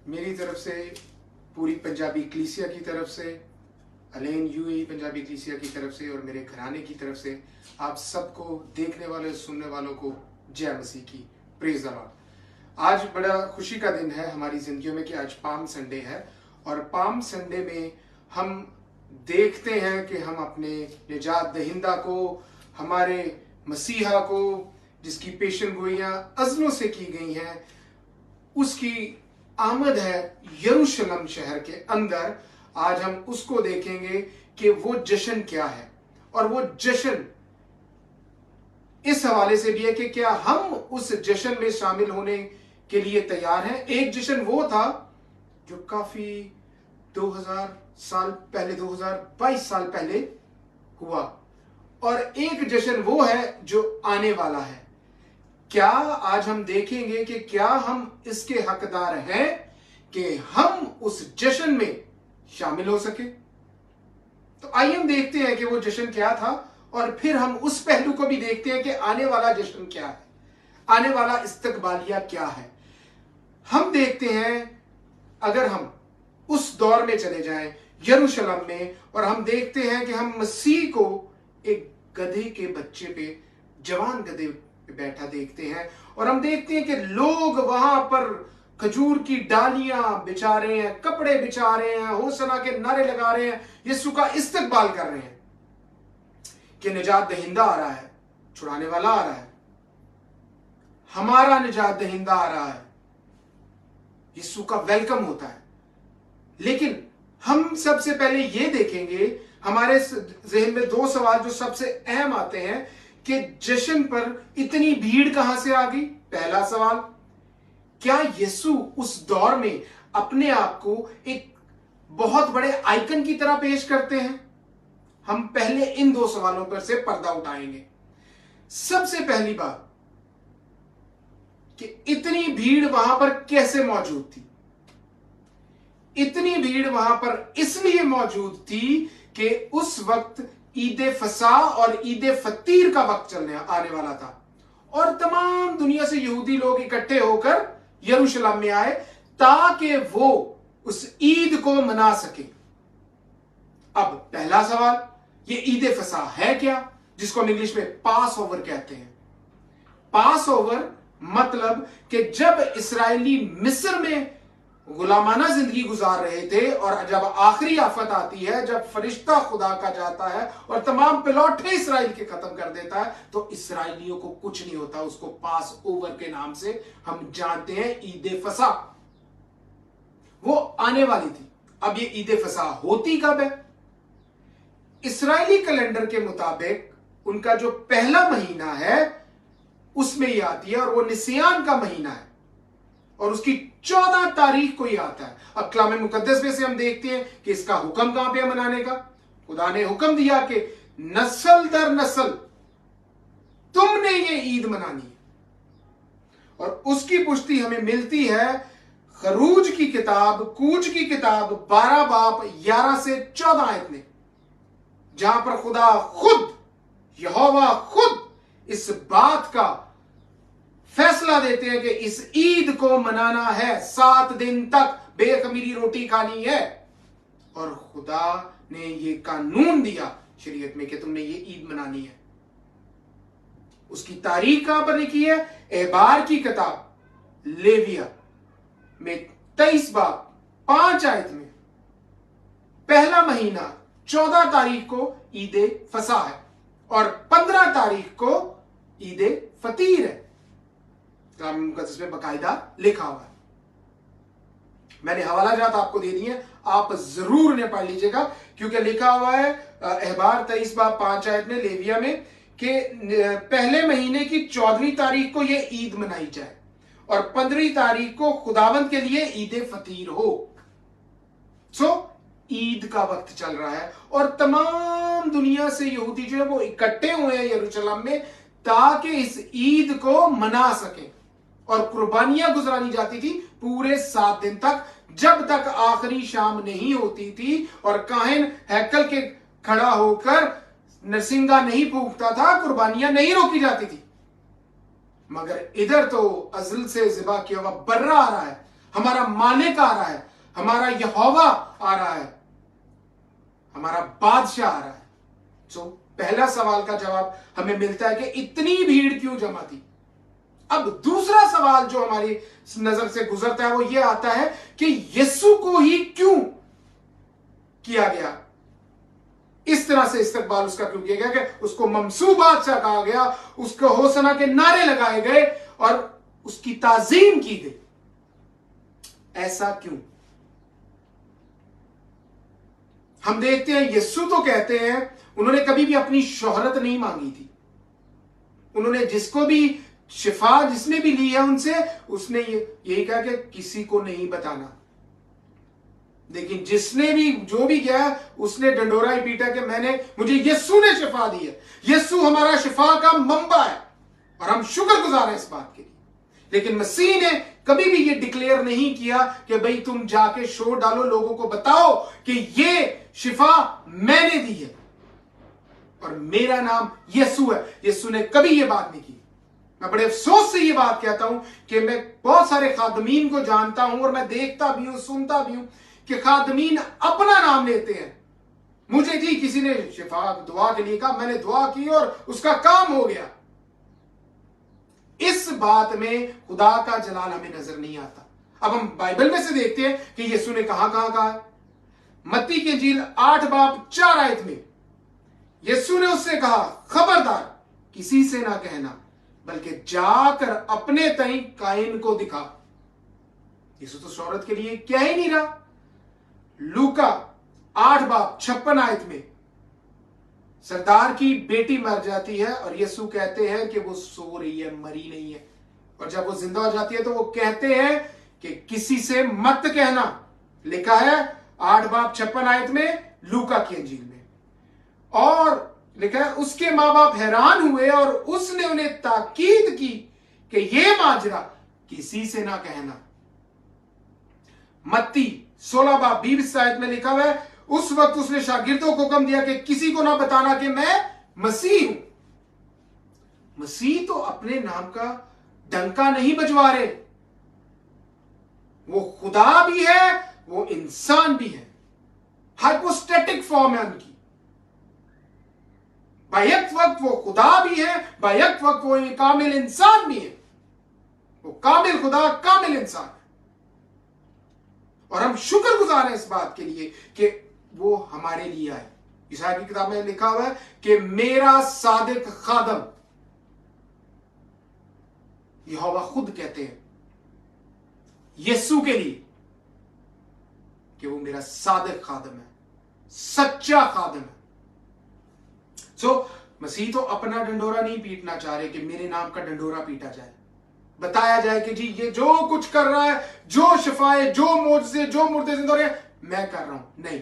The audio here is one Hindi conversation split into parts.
मेरी तरफ से, पूरी पंजाबी कलीसिया की तरफ से, अलेन यूएई पंजाबी कलीसिया की तरफ से और मेरे घराने की तरफ से आप सबको, देखने वाले सुनने वालों को जय मसीह की। Praise the Lord. आज बड़ा खुशी का दिन है हमारी जिंदगियों में कि आज पाम संडे है और पाम संडे में हम देखते हैं कि हम अपने निजात दहिंदा को, हमारे मसीहा को, जिसकी पेशन गोइयां अज़लों से की गई हैं, उसकी आमद है यरूशलेम शहर के अंदर। आज हम उसको देखेंगे कि वो जश्न क्या है और वो जश्न इस हवाले से भी है कि क्या हम उस जश्न में शामिल होने के लिए तैयार हैं। एक जश्न वो था जो काफी 2000 साल पहले, 2022 साल पहले हुआ, और एक जश्न वो है जो आने वाला है। क्या आज हम देखेंगे कि क्या हम इसके हकदार हैं कि हम उस जश्न में शामिल हो सके। तो आइए हम देखते हैं कि वो जश्न क्या था और फिर हम उस पहलू को भी देखते हैं कि आने वाला जश्न क्या है, आने वाला इस्तकबालिया क्या है। हम देखते हैं, अगर हम उस दौर में चले जाएं यरूशलेम में, और हम देखते हैं कि हम मसीह को एक गधे के बच्चे पे, जवान गधे पे बैठा देखते हैं, और हम देखते हैं कि लोग वहां पर खजूर की डालियां बिछा रहे हैं, कपड़े बिछा रहे हैं, होसना के नारे लगा रहे हैं, यीशु का इस्तकबाल कर रहे हैं कि निजात दहिंदा आ रहा है, छुड़ाने वाला आ रहा है, हमारा निजात दहिंदा आ रहा है। यीशु का वेलकम होता है। लेकिन हम सबसे पहले ये देखेंगे, हमारे ज़हन में दो सवाल जो सबसे अहम आते हैं कि जश्न पर इतनी भीड़ कहां से आ गई। पहला सवाल, क्या यीशु उस दौर में अपने आप को एक बहुत बड़े आइकन की तरह पेश करते हैं। हम पहले इन दो सवालों पर से पर्दा उठाएंगे। सबसे पहली बात कि इतनी भीड़ वहां पर कैसे मौजूद थी। इतनी भीड़ वहां पर इसलिए मौजूद थी कि उस वक्त ईद फसा और ईद फतीर का वक्त आने वाला था, और तमाम दुनिया से यहूदी लोग इकट्ठे होकर यरूशलेम में आए ताकि वो उस ईद को मना सके। अब पहला सवाल, ये ईद फसा है क्या, जिसको हम इंग्लिश में पास ओवर कहते हैं। पास ओवर मतलब कि जब इसराइली मिस्र में गुलामाना जिंदगी गुजार रहे थे, और जब आखिरी आफत आती है, जब फरिश्ता खुदा का जाता है और तमाम पिलौठे इसराइल के खत्म कर देता है, तो इसराइलियों को कुछ नहीं होता। उसको पास ओवर के नाम से हम जानते हैं। ईद फसा वो आने वाली थी। अब ये ईद फसा होती कब है? इसराइली कैलेंडर के मुताबिक उनका जो पहला महीना है उसमें ये आती है, और वो निस्यान का महीना है, और उसकी 14 तारीख को ही आता है। अब कलाम मुकद्दस में से हम देखते हैं कि इसका हुक्म कहां पे मनाने का। खुदा ने हुक्म दिया कि नस्ल दर नस्ल तुमने ये ईद मनानी है, और उसकी पुष्टि हमें मिलती है खरूज की किताब, कूच की किताब 12 बाब 11 से 14 आयत में, जहां पर खुदा खुद, यहोवा खुद इस बात का फैसला देते हैं कि इस ईद को मनाना है। 7 दिन तक बेखमीरी रोटी खानी है, और खुदा ने ये कानून दिया शरीयत में कि तुमने ये ईद मनानी है। उसकी तारीख कहां पर लिखी है? एहबार की किताब लेविया में 23 बाब 5 आयत में, पहला महीना 14 तारीख को ईद फसा है और 15 तारीख को ईद फतीर है। इसमें बकायदा लिखा हुआ है। मैंने हवाला जात आपको दे दी है, आप जरूर उन्हें पढ़ लीजिएगा, क्योंकि लिखा हुआ है अहबार 23 बाब 5 आयत में, लेविया में, कि पहले महीने की 14वीं तारीख को यह ईद मनाई जाए और 15वीं तारीख को खुदावंद के लिए ईद फतीर हो। ईद का वक्त चल रहा है, और तमाम दुनिया से यहूदी जो है वो इकट्ठे हुए हैं यरूशलेम में ताकि इस ईद को मना सके। और कुर्बानियां गुजरानी जाती थी पूरे 7 दिन तक, जब तक आखिरी शाम नहीं होती थी और काहिन हैकल के खड़ा होकर नरसिंगा नहीं फूंकता था, कुर्बानियां नहीं रोकी जाती थी। मगर इधर तो अजल से ज़िबा किया हुआ बर्रा आ रहा है, हमारा मालिक आ रहा है, हमारा यहोवा आ रहा है, हमारा बादशाह आ रहा है। तो पहला सवाल का जवाब हमें मिलता है कि इतनी भीड़ क्यों जमा थी। अब दूसरा सवाल जो हमारी नजर से गुजरता है वो ये आता है कि यीशु को ही क्यों किया गया, इस तरह से इस्तकबाल उसका क्यों किया गया कि उसको ममसू बादशाह कहा गया, उसको होसना के नारे लगाए गए और उसकी ताजीम की गई। ऐसा क्यों? हम देखते हैं यीशु तो कहते हैं उन्होंने कभी भी अपनी शोहरत नहीं मांगी थी। उन्होंने जिसको भी शिफा जिसने भी ली है उनसे, उसने यही कहा कि किसी को नहीं बताना। लेकिन जिसने भी जो भी गया उसने डंडोरा ही पीटा कि मुझे यीशु ने शिफा दी है। यीशु हमारा शिफा का मंबा है और हम शुक्रगुजार हैं इस बात के लिए। लेकिन मसीह ने कभी भी ये डिक्लेयर नहीं किया कि भाई तुम जाके शोर डालो, लोगों को बताओ कि ये शिफा मैंने दी है और मेरा नाम यीशु है। यीशु ने कभी ये बात नहीं की। मैं बड़े अफसोस से ये बात कहता हूं कि मैं बहुत सारे खादमीन को जानता हूं और मैं देखता भी हूं, सुनता भी हूं कि खादमीन अपना नाम लेते हैं। मुझे जी किसी ने शिफा दुआ के लिए कहा, मैंने दुआ की और उसका काम हो गया। इस बात में खुदा का जलाल हमें नजर नहीं आता। अब हम बाइबल में से देखते हैं कि यीशु ने कहां कहां कहा है। मत्ती की इंजील 8 बाब 4 आयत में यीशु ने उससे कहा, खबरदार किसी से ना कहना, बल्कि जाकर अपने तई काइन को दिखा। यीशु तो शोहरत के लिए क्या ही नहीं रहा। लूका 8 बाब 56 आयत में सरदार की बेटी मर जाती है और यीशु कहते हैं कि वो सो रही है, मरी नहीं है। और जब वो जिंदा हो जाती है तो वो कहते हैं कि किसी से मत कहना। लिखा है 8 बाब 56 आयत में लूका की इंजील में। और लिखा है उसके मां बाप हैरान हुए और उसने उन्हें ताकीद की कि ये माजरा किसी से ना कहना। मत्ती 16 बाब 20 आयत में लिखा हुआ है, उस वक्त उसने शागिर्दों को हुक्म दिया कि किसी को ना बताना कि मैं मसीह हूं। मसीह तो अपने नाम का डंका नहीं बजवा रहे। वो खुदा भी है, वो इंसान भी है। हाइपोस्टेटिक फॉर्म है उनकी। बायक वक्त वो खुदा भी है, बायक वक्त वो कामिल इंसान भी है। वो कामिल खुदा, कामिल इंसान। और हम शुक्रगुजार हैं इस बात के लिए कि वो हमारे लिए आए। ईसाया की किताब में लिखा हुआ है कि मेरा सादिक खादम, यहोवा खुद कहते हैं यीशु के लिए कि वो मेरा सादिक खादम है, सच्चा खादम है। मसीह तो अपना डंडोरा नहीं पीटना चाह रहे कि मेरे नाम का डंडोरा पीटा जाए, बताया जाए कि जी ये जो कुछ कर रहा है, जो शिफाए, जो मोजज़े, जो मुर्दे जिंदा हो रहे हैं, मैं कर रहा हूं। नहीं।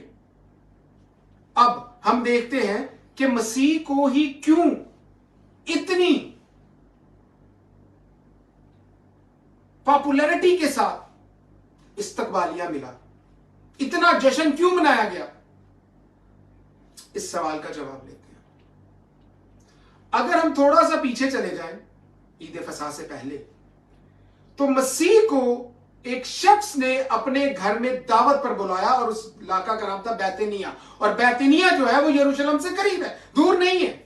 अब हम देखते हैं कि मसीह को ही क्यों इतनी पॉपुलैरिटी के साथ इस्तकबालिया मिला, इतना जश्न क्यों मनाया गया। इस सवाल का जवाब लेते हैं। अगर हम थोड़ा सा पीछे चले जाएं ईद फसा से पहले, तो मसीह को एक शख्स ने अपने घर में दावत पर बुलाया और उस इलाका का नाम था बैतनिया। और बैतनिया जो है वो यरूशलेम से करीब है, दूर नहीं है।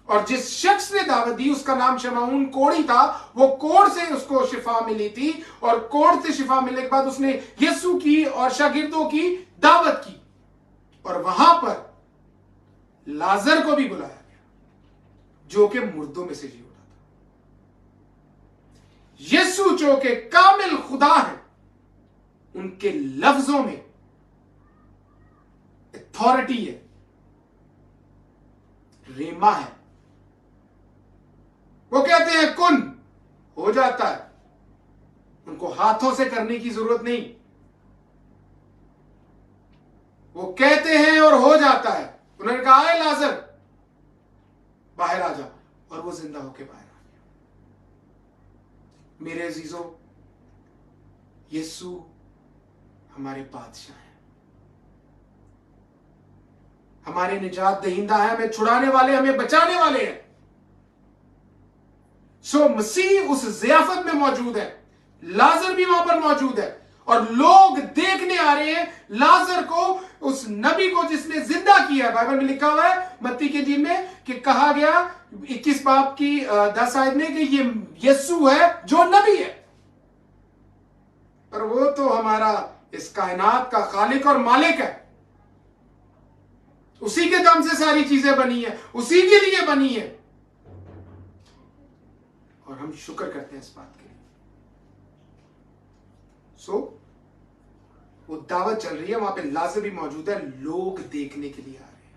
और जिस शख्स ने दावत दी उसका नाम शमाउन कोढ़ी था। वो कोढ़ से उसको शिफा मिली थी और कोढ़ से शिफा मिलने के बाद उसने यीशु की और शागिर्दों की दावत की और वहां पर लाजर को भी बुलाया गया जो कि मुर्दों में से जी उठा था। यीशु जो कि कामिल खुदा है, उनके लफ्जों में अथॉरिटी है, रेमा है। वो कहते हैं कुन, हो जाता है। उनको हाथों से करने की जरूरत नहीं, वो कहते हैं और हो जाता है। उन्होंने कहा आए लाजर बाहर आ जा, और वो जिंदा होकर बाहर आ गया। मेरे अजीजों, यीशु हमारे बादशाह हैं, हमारे निजात दहिंदा है, हमें छुड़ाने वाले, हमें बचाने वाले हैं। मसीह उस ज़ियाफत में मौजूद है, लाजर भी वहां पर मौजूद है और लोग देखने आ रहे हैं लाजर को, उस नबी को जिसने जिंदा किया। बाइबल में लिखा हुआ है मत्ती के इंजील में कि कहा गया 21 बाब की 10 आयत में कि ये यीशु है जो नबी है। पर वो तो हमारा इस कायनात का खालिक और मालिक है, उसी के दम से सारी चीजें बनी है, उसी के लिए बनी है और हम शुक्र करते हैं इस बात के लिए। वो दावत चल रही है, वहां पे लाजर भी मौजूद है, लोग देखने के लिए आ रहे हैं।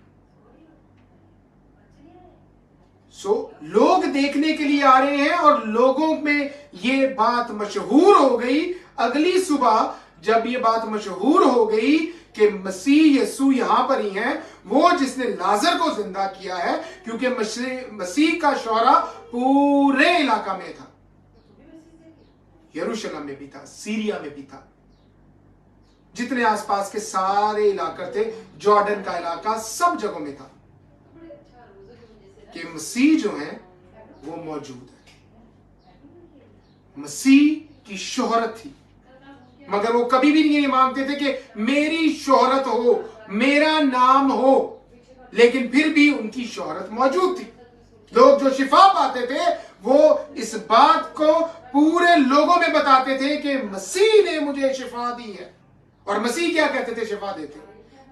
लोग देखने के लिए आ रहे हैं और लोगों में ये बात मशहूर हो गई। अगली सुबह जब ये बात मशहूर हो गई कि मसीह यीशु यहां पर ही है, वो जिसने लाजर को जिंदा किया है, क्योंकि मसीह का शौरा पूरे इलाका में था, यरूशलेम में भी था, सीरिया में भी था, जितने आसपास के सारे इलाके थे, जॉर्डन का इलाका, सब जगहों में था कि मसीह जो है वो मौजूद है। मसीह की शोहरत थी, मगर वो कभी भी नहीं मांगते थे कि मेरी शोहरत हो, मेरा नाम हो, लेकिन फिर भी उनकी शोहरत मौजूद थी। लोग जो शिफा पाते थे वो इस बात को पूरे लोगों में बताते थे कि मसीह ने मुझे शिफा दी है। और मसीह क्या कहते थे शिफा देते?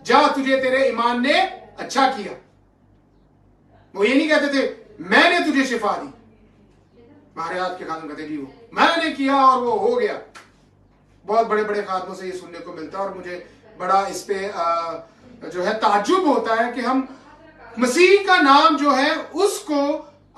जा, तुझे तेरे ईमान ने अच्छा किया। वो ये नहीं कहते थे मैंने तुझे शिफा दी। महाराज के खादम कहते जी वो मैंने किया और वो हो गया। बहुत बड़े बड़े खादमों से ये सुनने को मिलता है और मुझे बड़ा इस पे जो है ताज्जुब होता है कि हम मसीह का नाम जो है उसको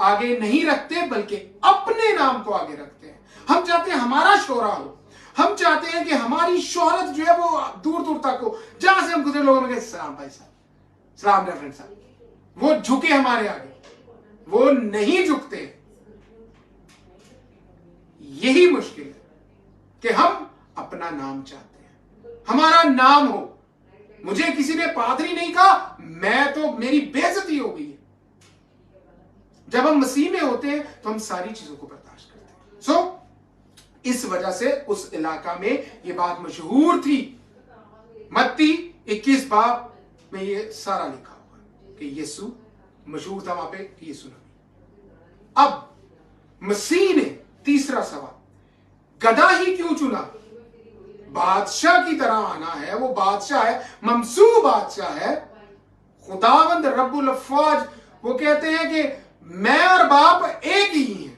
आगे नहीं रखते, बल्कि अपने नाम को आगे रखते हैं। हम चाहते हैं हमारा शोहरा हो, हम चाहते हैं कि हमारी शोहरत जो है वो दूर दूर तक हो, जहां से हम गुजरे लोगों में सलाम भाई साहब, सलाम रेफरेंट साहब, वो झुके हमारे आगे, वो नहीं झुकते। यही मुश्किल है कि हम अपना नाम चाहते हैं, हमारा नाम हो। मुझे किसी ने पादरी नहीं कहा, मैं तो मेरी बेइज्जती हो गई है। जब हम मसीह में होते हैं तो हम सारी चीजों को बर्दाश्त करते हैं। इस वजह से उस इलाका में यह बात मशहूर थी। मत्ती 21 बाब में यह सारा लिखा हुआ कि यीशु मशहूर था वहां पे, यीशु नबी। अब मसीह ने तीसरा सवाल, गधा ही क्यों चुना? बादशाह की तरह आना है, वो बादशाह है, ममसूह बादशाह है, खुदावंद रब्बुल अफ़वाज। वो कहते हैं कि मैं और बाप एक ही हैं।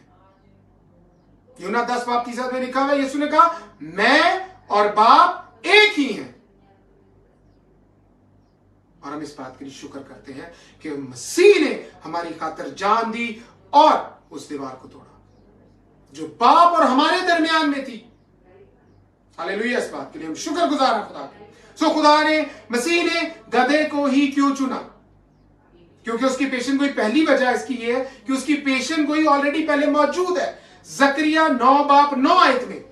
यूना 10 बाब 30 में लिखा हुआ है, यीशु ने कहा मैं और बाप एक ही हैं। और हम इस बात के लिए शुक्र करते हैं कि मसीह ने हमारी खातिर जान दी और उस दीवार को तोड़ा जो बाप और हमारे दरमियान में थी। हालेलुया, इस बात के लिए हम शुक्रगुजार हैं खुदा के। खुदा ने, मसीह ने गधे को ही क्यों चुना? क्योंकि उसकी पेशन गोई, पहली वजह इसकी ये है कि उसकी पेशन गोई ऑलरेडी पहले मौजूद है। जकरिया 9 बाब 9 आयत में,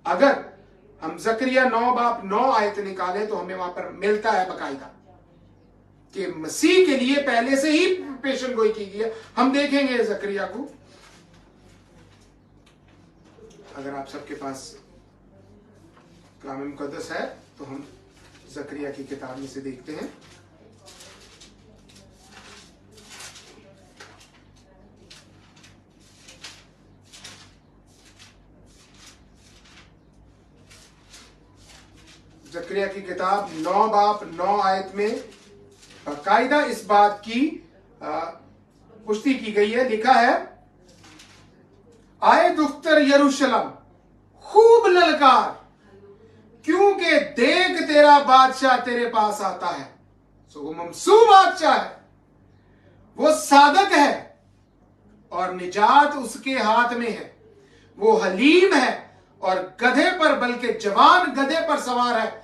अगर हम जकरिया 9 बाब 9 आयत निकालें तो हमें वहां पर मिलता है बकायदा कि मसीह के लिए पहले से ही पेशन गोई की गई है। हम देखेंगे जकरिया को, अगर आप सबके पास कलाम मुकद्दस है तो हम जकरिया की किताब में से देखते हैं। जकरिया की किताब 9 बाब 9 आयत में बाकायदा इस बात की पुष्टि की गई है। लिखा है, आए दुख्तर यरूशलेम खूब ललकार, क्योंकि देख तेरा बादशाह तेरे पास आता है। वो ममसूह बादशाह है, वो सादक है और निजात उसके हाथ में है। वो हलीम है और गधे पर, बल्कि जवान गधे पर सवार है।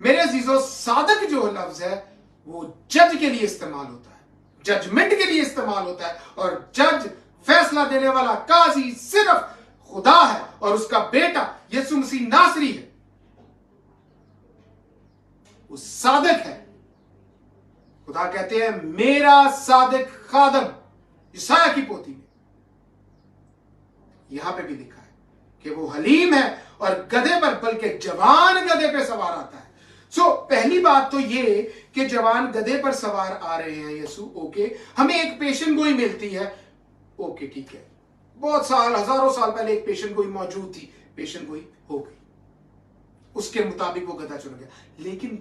मेरे अजीजों, सादक जो लफ्ज है वो जज के लिए इस्तेमाल होता है, जजमेंट के लिए इस्तेमाल होता है। और जज, फैसला देने वाला काजी सिर्फ खुदा है और उसका बेटा यीशु मसीह नासरी है। वो सादक है। खुदा कहते हैं मेरा सादक खादम, ईसाया की पोथी में यहां पे भी लिखा है कि वो हलीम है और गधे पर, बल्कि जवान गधे पे सवार आता है। पहली बात तो ये कि जवान गधे पर सवार आ रहे हैं यीशु, ओके। हमें एक पेशन गोई मिलती है, ओके ठीक है। बहुत साल, हजारों साल पहले एक पेशन गोई मौजूद थी, पेशन गोई हो गई, उसके मुताबिक वो गधा चुन गया। लेकिन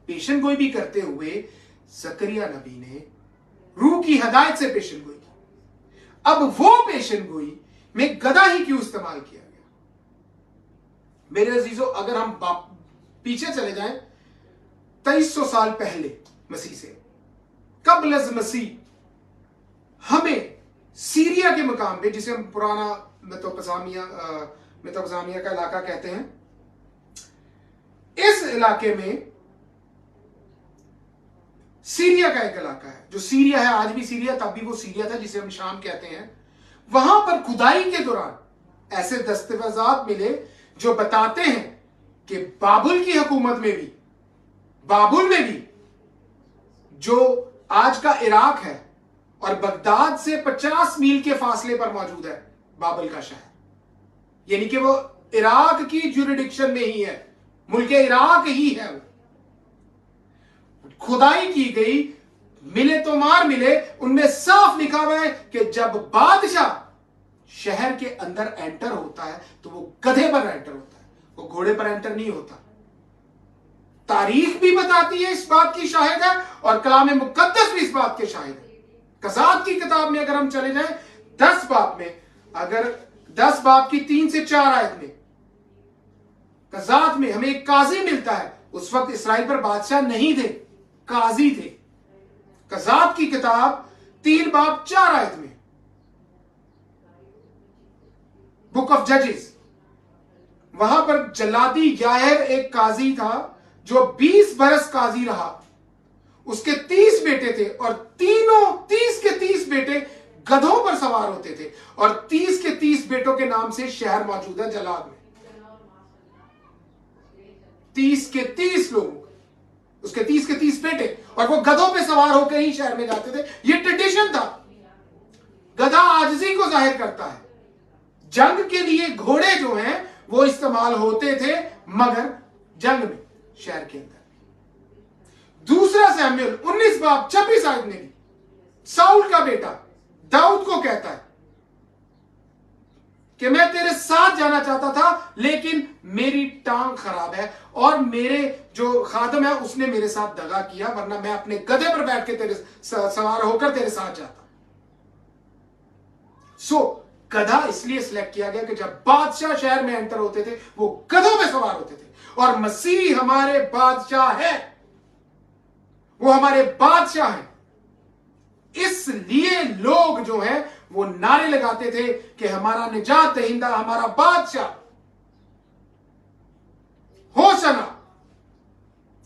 पेशन गोई भी करते हुए जकरिया नबी ने रूह की हदायत से पेशन गोई की। अब वो पेशन गोई में गधा ही क्यों इस्तेमाल किया गया? मेरे अजीजों, अगर हम पीछे चले जाएं 2300 साल पहले मसीह से, कबल मसीह, हमें सीरिया के मकाम पे, जिसे हम पुराना मेसोपोटामिया का इलाका कहते हैं, इस इलाके में सीरिया का एक इलाका है, जो सीरिया है आज भी सीरिया, तब भी वो सीरिया था जिसे हम शाम कहते हैं। वहां पर खुदाई के दौरान ऐसे दस्तावेजात मिले जो बताते हैं कि बाबुल की हुकूमत में भी, बाबुल में भी, जो आज का इराक है और बगदाद से 50 मील के फासले पर मौजूद है बाबुल का शहर, यानी कि वो इराक की जुरिडिक्शन में ही है, मुल्क इराक ही है। खुदाई की गई, मिले तो मार मिले, उनमें साफ लिखा हुआ है कि जब बादशाह शहर के अंदर एंटर होता है तो वो गधे पर एंटर होता है, वो घोड़े पर एंटर नहीं होता। तारीख भी बताती है, इस बात की शाहिद है, और कलाम मुकद्दस भी इस बात के शाहिद है। कज़ात की किताब में अगर हम चले जाएं 10 बाब में, अगर 10 बाब की 3 से 4 आयत में, कज़ात में हमें एक काजी मिलता है। उस वक्त इसराइल पर बादशाह नहीं थे, काजी थे। कज़ात की किताब 3 बाब 4 आयत में, बुक ऑफ जजेस, वहां पर जल्लादी याहिर एक काजी था जो 20 बरस काजी रहा। उसके 30 बेटे थे और तीनों 30 के 30 बेटे गधों पर सवार होते थे, और 30 के 30 बेटों के नाम से शहर मौजूद है जलाद में। 30 के 30 लोग, उसके 30 के 30 बेटे, और वो गधों पे सवार होकर ही शहर में जाते थे। ये ट्रेडिशन था। गधा आजिज़ी को जाहिर करता है। जंग के लिए घोड़े जो हैं वो इस्तेमाल होते थे, मगर जंग में शहर के अंदर। दूसरा सैमुएल 19 बाब 26 आयत में भी साउल का बेटा दाऊद को कहता है कि मैं तेरे साथ जाना चाहता था, लेकिन मेरी टांग खराब है और मेरे जो खादम है उसने मेरे साथ दगा किया, वरना मैं अपने गधे पर बैठ के तेरे सवार होकर तेरे साथ जाता। गधा इसलिए सिलेक्ट किया गया कि जब बादशाह शहर में एंटर होते थे वो गधों में सवार होते थे, और मसीह हमारे बादशाह है, वो हमारे बादशाह हैं। इसलिए लोग जो हैं वो नारे लगाते थे कि हमारा निजात दहिंदा, हमारा बादशाह होसना।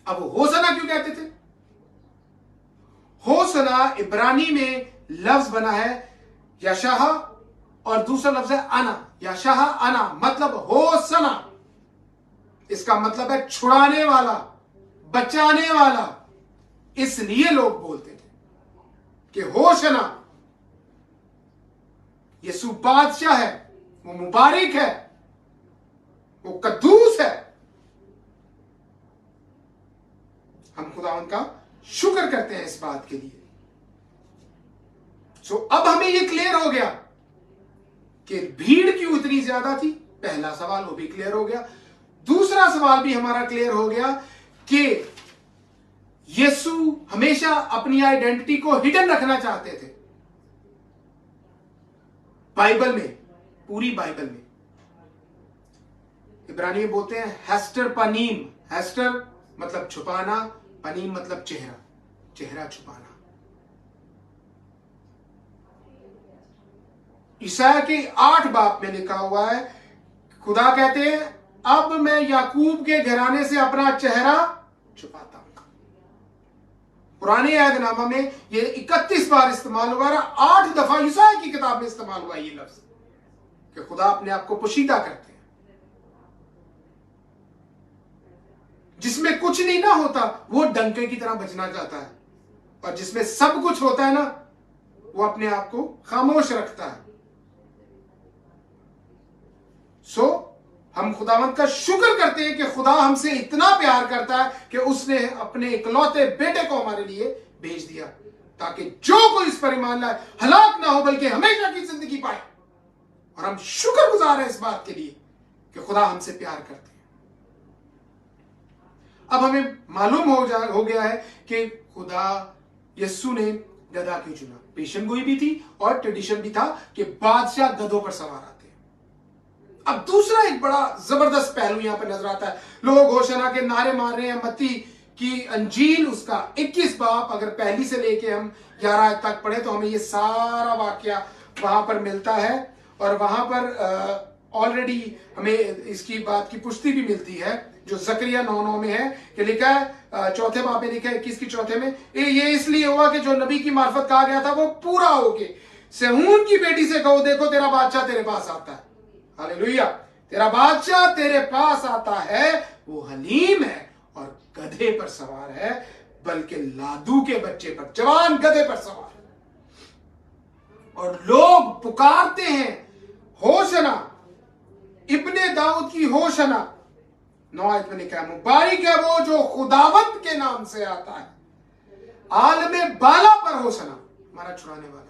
अब वो होसना क्यों कहते थे? होसना इब्रानी में लफ्ज बना है यशाह, और दूसरा लफ्ज है अना, यशाह अना, मतलब होसना। इसका मतलब है छुड़ाने वाला, बचाने वाला। इसलिए लोग बोलते थे कि होशना, यीशु बादशाह है, वो मुबारक है, वो कद्दूस है। हम खुदा उनका शुक्र करते हैं इस बात के लिए। अब हमें यह क्लियर हो गया कि भीड़ क्यों इतनी ज्यादा थी। पहला सवाल वो भी क्लियर हो गया। दूसरा सवाल भी हमारा क्लियर हो गया कि यीशु हमेशा अपनी आइडेंटिटी को हिडन रखना चाहते थे। बाइबल में, पूरी बाइबल में इब्रानी में बोलते हैं हेस्टर पनीम। हेस्टर मतलब छुपाना, पनीम मतलब चेहरा, चेहरा छुपाना। ईसाया के 8 बाब में लिखा हुआ है, खुदा कहते हैं अब मैं याकूब के घराने से अपना चेहरा छुपाता हूं। पुराने अहदनामा में ये 31 बार इस्तेमाल हुआ है, 8 दफा ईसाया की किताब में इस्तेमाल हुआ ये लफ्ज कि खुदा अपने आप को पोशीदा करते हैं। जिसमें कुछ नहीं ना होता वो डंके की तरह बचना चाहता है, और जिसमें सब कुछ होता है ना वो अपने आप को खामोश रखता है। हम खुदावंत का शुक्र करते हैं कि खुदा हमसे इतना प्यार करता है कि उसने अपने इकलौते बेटे को हमारे लिए भेज दिया, ताकि जो कोई इस पर ईमान लाए हलाक ना हो बल्कि हमेशा की जिंदगी पाए। और हम शुक्रगुजार हैं इस बात के लिए कि खुदा हमसे प्यार करते हैं। अब हमें मालूम हो गया है कि खुदा यस्सु ने गधा क्यों चुना। पेशन गोई भी थी और ट्रेडिशन भी था कि बादशाह गधों पर सवार आते हैं। अब दूसरा एक बड़ा जबरदस्त पहलू यहां पर नजर आता है। लोग होशना के नारे मार रहे हैं। मत्ती की अंजील उसका 21 बाब अगर पहली से लेके हम 11 तक पढ़े तो हमें ये सारा वाकया वहां पर मिलता है। और वहां पर ऑलरेडी हमें इसकी बात की पुष्टि भी मिलती है जो जकरिया 9:9 में है कि लिखा है, चौथे बाब में लिखा है 21 की चौथे में, ये इसलिए हुआ कि जो नबी की मार्फत कहा गया था वो पूरा हो गया। सहून की बेटी से कहो, देखो तेरा बादशाह तेरे पास आता है। हालेलुया, तेरा बादशाह तेरे पास आता है, वो हलीम है और गधे पर सवार है, बल्कि लादू के बच्चे पर, जवान गधे पर सवार है। और लोग पुकारते हैं होशना, इब्ने दाऊद की होशना। 9 आयत में लिखा है, मुबारक है वो जो खुदावंत के नाम से आता है, आलमे बाला पर होशना, हमारा छुड़ाने वाला है।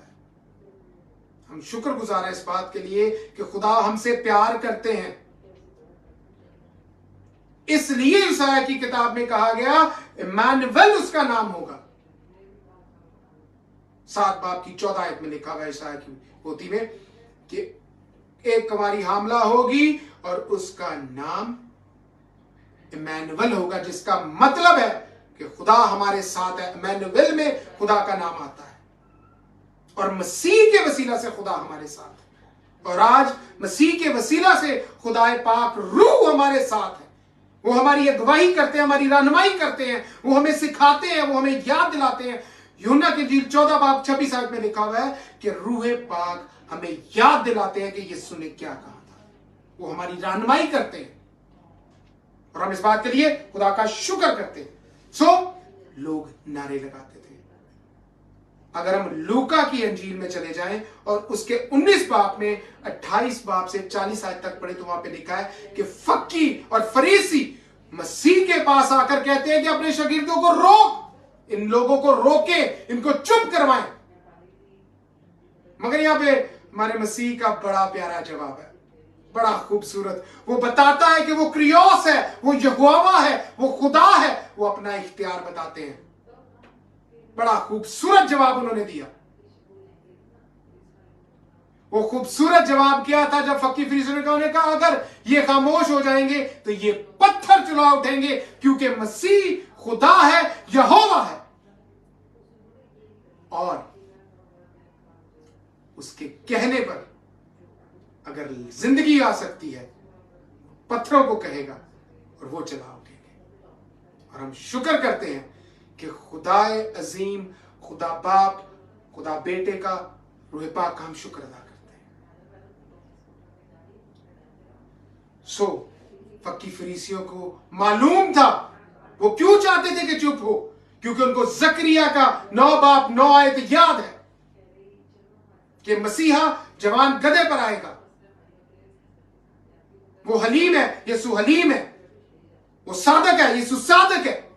हम शुक्रगुजार हैं इस बात के लिए कि खुदा हमसे प्यार करते हैं। इसलिए ईसाया की किताब में कहा गया इम्मानुएल उसका नाम होगा। 7 बाब की 14 आयत में लिखा हुआ है ईसाया की पोथी में कि एक कुंवारी हामला होगी और उसका नाम इम्मानुएल होगा, जिसका मतलब है कि खुदा हमारे साथ है। इम्मानुएल में खुदा का नाम आता है और मसीह के वसीला से खुदा हमारे साथ है। और आज मसीह के वसीला से खुदा पाक रूह हमारे साथ है। वो हमारी अगुवाई करते हैं, हमारी रहनुमाई करते हैं, वो हमें सिखाते हैं, वो हमें याद दिलाते हैं। यूहन्ना की इंजील 14 बाब 26 आयत में लिखा हुआ है कि रूह पाक हमें याद दिलाते हैं कि यीशु ने क्या कहा था। वो हमारी रहनुमाई करते हैं और हम इस बात के लिए खुदा का शुक्र करते हैं। लोग नारे लगाते थे। अगर हम लूका की अंजील में चले जाएं और उसके 19 बाब में 28 बाब से 40 आयत तक पढ़े तो वहां पे लिखा है कि फक्की और फरीसी मसीह के पास आकर कहते हैं कि अपने शागिर्दों को रोक, इन लोगों को रोके, इनको चुप करवाएं। मगर यहां पे हमारे मसीह का बड़ा प्यारा जवाब है, बड़ा खूबसूरत। वो बताता है कि वो क्रियोस है, वो यहोवा है, वो खुदा है। वो अपना इख्तियार बताते हैं। बड़ा खूबसूरत जवाब उन्होंने दिया। वो खूबसूरत जवाब क्या था जब फक्की फरीसियों ने कहा अगर ये खामोश हो जाएंगे तो ये पत्थर चला उठेंगे, क्योंकि मसीह खुदा है, यहोवा है। और उसके कहने पर अगर जिंदगी आ सकती है, पत्थरों को कहेगा और वो चला उठेंगे। और हम शुक्र करते हैं कि खुदाए अजीम, खुदा बाप, खुदा बेटे का, रूह पाक का हम शुक्र अदा करते हैं। फक्की फरीसियों को मालूम था, वो क्यों चाहते थे कि चुप हो, क्योंकि उनको जकरिया का 9 बाब 9 आयत याद है कि मसीहा जवान गधे पर आएगा। वो हलीम है, यीशु हलीम है। वो सादक है, यीशु सादक है।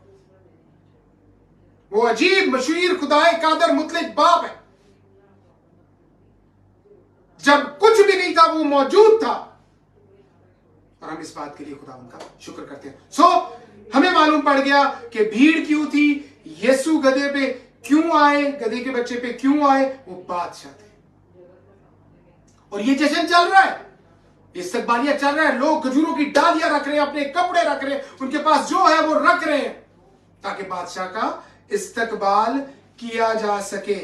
वो अजीब मशहूर खुदाए कादर मुतलिक बाप है। जब कुछ भी नहीं था वो मौजूद था। और हम इस बात के लिए खुदा उनका शुक्र करते हैं। हमें मालूम पड़ गया कि भीड़ क्यों थी, यीशु गधे पे क्यों आए, गधे के बच्चे पे क्यों आए, वो बादशाह थे। और ये जश्न चल रहा है, इस्तकबालिया चल रहा है। लोग खजूरों की डालियां रख रहे हैं, अपने कपड़े रख रहे हैं, उनके पास जो है वो रख रहे हैं ताकि बादशाह का इस्तकबाल किया जा सके।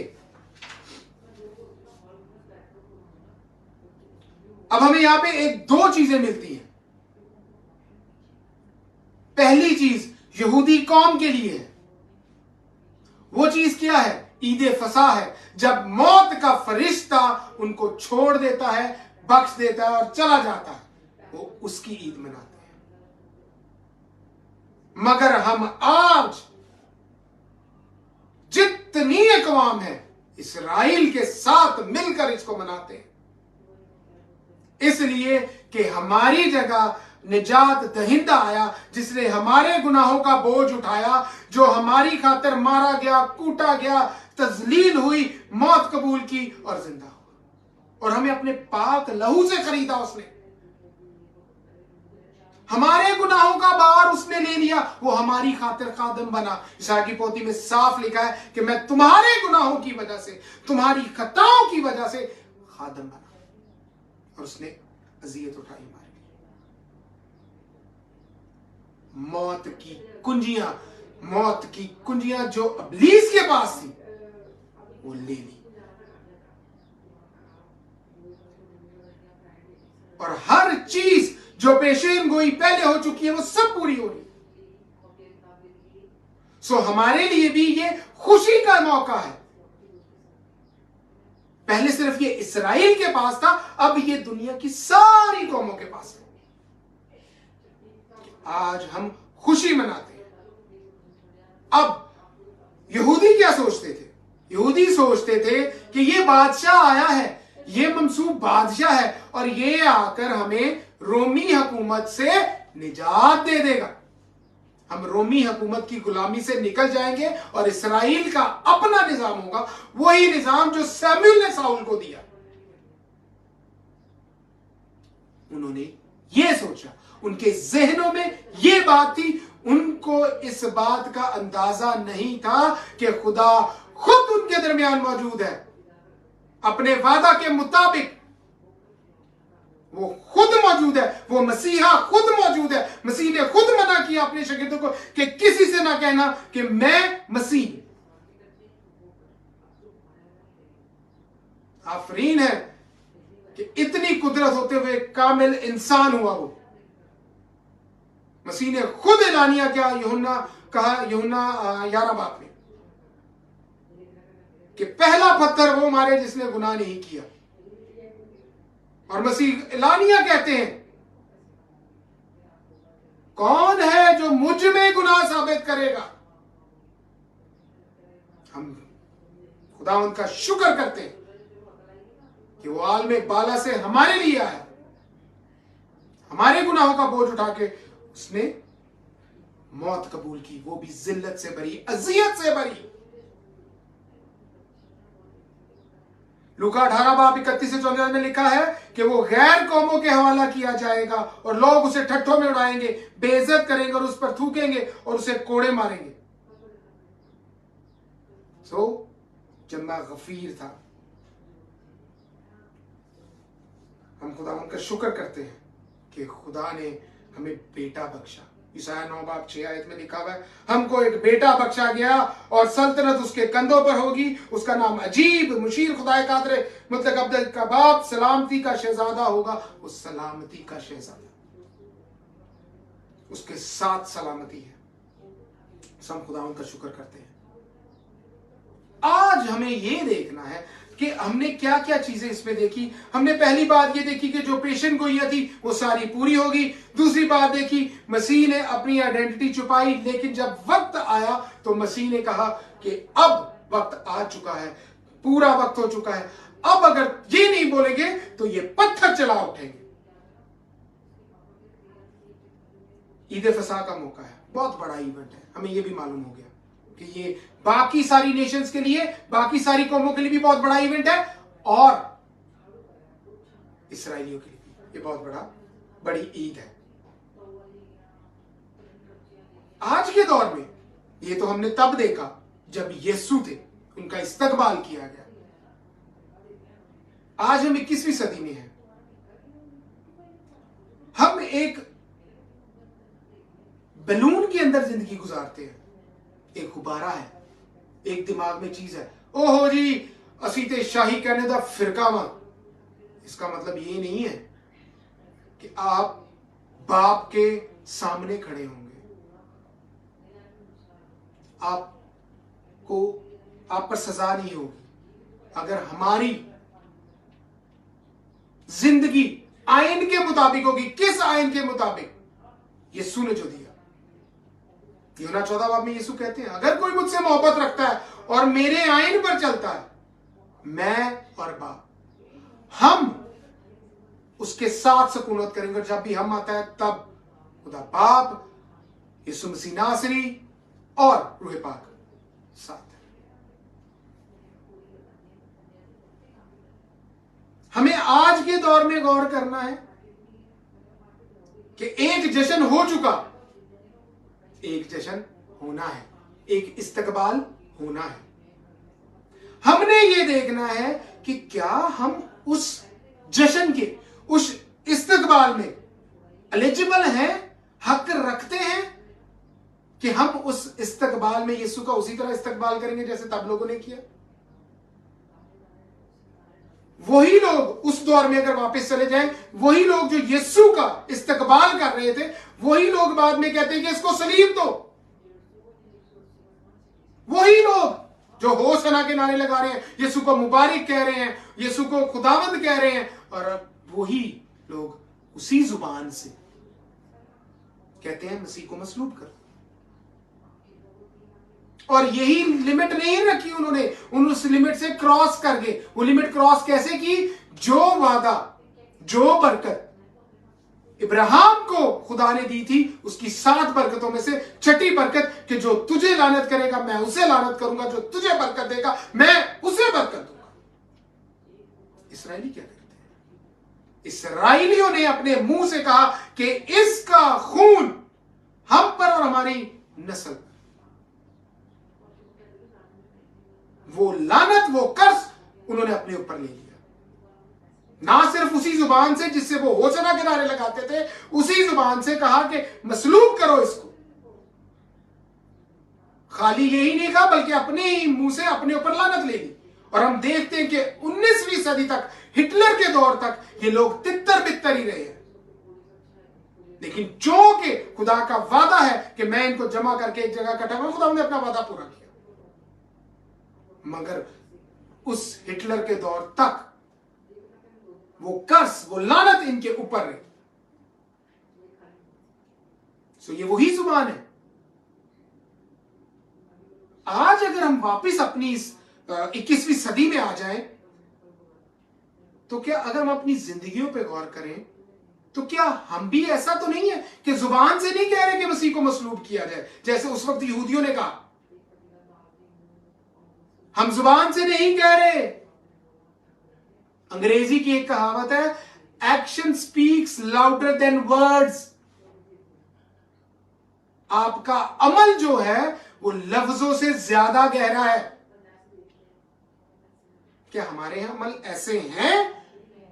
अब हमें यहां पे एक दो चीजें मिलती हैं। पहली चीज यहूदी कौम के लिए है। वो चीज क्या है? ईद फसा है, जब मौत का फरिश्ता उनको छोड़ देता है, बख्श देता है और चला जाता है, वो उसकी ईद मनाते हैं। मगर हम आज जितनी अक़वाम है इस्राएल के साथ मिलकर इसको मनाते हैं, इसलिए कि हमारी जगह निजात दहिंदा आया, जिसने हमारे गुनाहों का बोझ उठाया, जो हमारी खातिर मारा गया, कूटा गया, तजलील हुई, मौत कबूल की और जिंदा हुआ। और हमें अपने पाक लहू से खरीदा उसने। हमारे गुनाहों का भार उसने ले लिया, वो हमारी खातिर खादिम बना। ईसाया की पोथी में साफ लिखा है कि मैं तुम्हारे गुनाहों की वजह से, तुम्हारी खताओं की वजह से खादिम बना, और उसने अजियत उठाई हमारे लिए। मौत की कुंजियां जो इब्लीस के पास थी, वो ले ली। और हर चीज जो पेशेन गोई पहले हो चुकी है, वो सब पूरी हो रही। सो हमारे लिए भी ये खुशी का मौका है। पहले सिर्फ ये इस्राएल के पास था, अब ये दुनिया की सारी कौमों के पास है। आज हम खुशी मनाते हैं। अब यहूदी क्या सोचते थे? यहूदी सोचते थे कि ये बादशाह आया है, ये मंसूब बादशाह है, और ये आकर हमें रोमी हुकूमत से निजात दे देगा। हम रोमी हुकूमत की गुलामी से निकल जाएंगे और इस्राएल का अपना निजाम होगा, वही निजाम जो सैमुएल ने साउल को दिया। उन्होंने ये सोचा, उनके जहनों में ये बात थी। उनको इस बात का अंदाजा नहीं था कि खुदा खुद उनके दरमियान मौजूद है। अपने वादा के मुताबिक वो खुद मौजूद है, वो मसीहा खुद मौजूद है। मसीह ने खुद मना किया अपने शागिर्दों को कि किसी से ना कहना कि मैं मसीह। आफरीन है कि इतनी कुदरत होते हुए कामिल इंसान हुआ वो। मसीह ने खुद ऐलानिया किया, यूहन्ना 11 बाब में, कि पहला पत्थर वो मारे जिसने गुनाह नहीं किया। और मसीह ऐलानिया कहते हैं, कौन है जो मुझ में गुनाह साबित करेगा? हम खुदावंद का शुक्र करते हैं कि वो आलमे बाला से हमारे लिए आया, हमारे गुनाहों का बोझ उठा के उसने मौत कबूल की, वो भी जिल्लत से भरी, अजियत से भरी। लूका 18 बाब 31 से 44 में लिखा है कि वो गैर कौमों के हवाला किया जाएगा और लोग उसे ठट्ठों में उड़ाएंगे, बेइज्जत करेंगे और उस पर थूकेंगे और उसे कोड़े मारेंगे। जब मैं गफीर था, हम खुदा उनका शुक्र करते हैं कि खुदा ने हमें बेटा बख्शा। ईसाया 9 बाब 6 आयत में लिखा हुआ है, हमको एक बेटा बख्शा गया और सल्तनत उसके कंधों पर होगी। उसका नाम अजीब, मुशीर, खुदाए कादर, मतलब अब्दुल कबाब, सलामती का शहजादा होगा। उस सलामती का शहजादा, उसके साथ सलामती है। हम खुदा उनका शुक्र करते हैं। आज हमें यह देखना है कि हमने क्या क्या चीजें इसमें देखी। हमने पहली बात ये देखी कि जो पेशन गोइयां थी वो सारी पूरी होगी। दूसरी बात देखी, मसीह ने अपनी आइडेंटिटी छुपाई, लेकिन जब वक्त आया तो मसीह ने कहा कि अब वक्त आ चुका है, पूरा वक्त हो चुका है। अब अगर ये नहीं बोलेंगे तो ये पत्थर चला उठेंगे। ईद फसा का मौका है, बहुत बड़ा इवेंट है। हमें ये भी मालूम हो गया कि ये बाकी सारी नेशंस के लिए, बाकी सारी कौमों के लिए भी बहुत बड़ा इवेंट है, और इसराइलियों के लिए भी ये बहुत बड़ी ईद है। आज के दौर में ये तो हमने तब देखा जब यीशु थे, उनका इस्तकबाल किया गया। आज हम 21वीं सदी में हैं। हम एक बैलून के अंदर जिंदगी गुजारते हैं। एक गुब्बारा है, एक दिमाग में चीज है, ओहो जी असी ते शाही कहने दा फिरका वा। इसका मतलब ये नहीं है कि आप बाप के सामने खड़े होंगे, आप पर सजा नहीं होगी अगर हमारी जिंदगी आयन के मुताबिक होगी। किस आयन के मुताबिक? यीशु ने जो दिया। यूहन्ना 14 बाब में यीशु कहते हैं, अगर कोई मुझसे मोहब्बत रखता है और मेरे आयन पर चलता है, मैं और बाप हम उसके साथ सुकूनत करेंगे। जब भी हम आता है तब खुदा बाप, यीशु मसीह नासरी और रूह पाक साथ है। हमें आज के दौर में गौर करना है कि एक जश्न हो चुका, एक जश्न होना है, एक इस्तकबाल होना है। हमने ये देखना है कि क्या हम उस जश्न के, उस इस्तकबाल में एलिजिबल हैं, हक रखते हैं कि हम उस इस्तकबाल में यीशु का उसी तरह इस्तकबाल करेंगे जैसे तब लोगों ने किया। वही लोग उस दौर में अगर वापस चले जाएं, वही लोग जो यीशु का इस्तकबाल कर रहे थे, वही लोग बाद में कहते हैं कि इसको सलीब दो। वही लोग जो होसना के नारे लगा रहे हैं, यीशु को मुबारक कह रहे हैं, यीशु को खुदावंद कह रहे हैं, और अब वही लोग उसी जुबान से कहते हैं मसीह को मसलूब कर। और यही लिमिट नहीं रखी उन्होंने, उस लिमिट से क्रॉस कर गए। वो लिमिट क्रॉस कैसे की? जो वादा, जो बरकत इब्राहिम को खुदा ने दी थी, उसकी 7 बरकतों में से छठी बरकत कि जो तुझे लानत करेगा मैं उसे लानत करूंगा, जो तुझे बरकत देगा मैं उसे बरकत दूंगा। इस्राएली क्या करते हैं? इस्राएलियों ने अपने मुंह से कहा कि इसका खून हम पर और हमारी नस्ल पर। वो लानत, वो कर्ज उन्होंने अपने ऊपर ले लिया। ना सिर्फ उसी जुबान से जिससे वो होसना के नारे लगाते थे, उसी जुबान से कहा कि मसलूब करो इसको। खाली यही नहीं कहा बल्कि अपने ही मुंह से अपने ऊपर लानत ले ली। और हम देखते हैं कि 19वीं सदी तक, हिटलर के दौर तक ये लोग तितर बितर ही रहे हैं। लेकिन चूंकि खुदा का वादा है कि मैं इनको जमा करके एक जगह इकट्ठा करूं, खुदा ने अपना वादा पूरा किया। मगर उस हिटलर के दौर तक वो कर्स, वो लानत इनके ऊपर रही। सो ये वही जुबान है। आज अगर हम वापस अपनी इस 21वीं सदी में आ जाएं, तो क्या अगर हम अपनी जिंदगियों पे गौर करें, तो क्या हम भी ऐसा तो नहीं है कि जुबान से नहीं कह रहे कि मसीह को मसलूब किया जाए, जैसे उस वक्त यहूदियों ने कहा। हम जुबान से नहीं कह रहे। अंग्रेजी की एक कहावत है, action speaks louder than words. आपका अमल जो है वो लफ्जों से ज्यादा गहरा है। क्या हमारे अमल ऐसे हैं